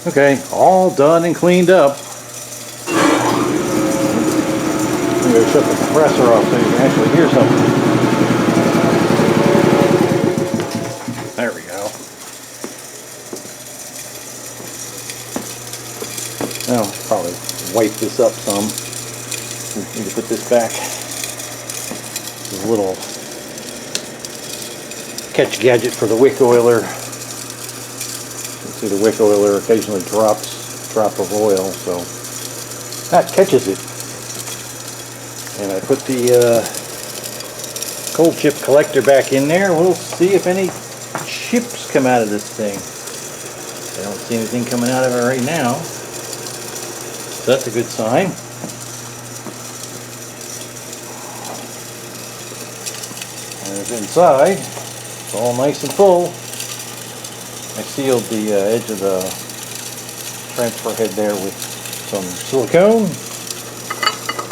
Okay, all done and cleaned up. I'm going to shut the compressor off so you can actually hear something. There we go. Now, probably wipe this up some. Need to put this back. This is a little catch gadget for the wick oiler. You can see the wick oiler occasionally drops a drop of oil, so that catches it. And I put the cold chip collector back in there. We'll see if any chips come out of this thing. I don't see anything coming out of it right now, so that's a good sign. There's inside. It's all nice and full. I sealed the edge of the transfer head there with some silicone,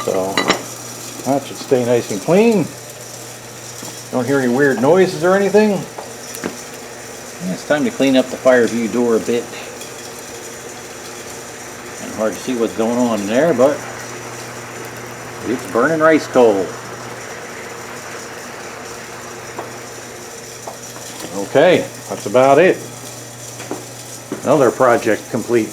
so that should stay nice and clean. Don't hear any weird noises or anything. And it's time to clean up the fire view door a bit. And hard to see what's going on in there, but it's burning rice coal. Okay, that's about it. Another project complete.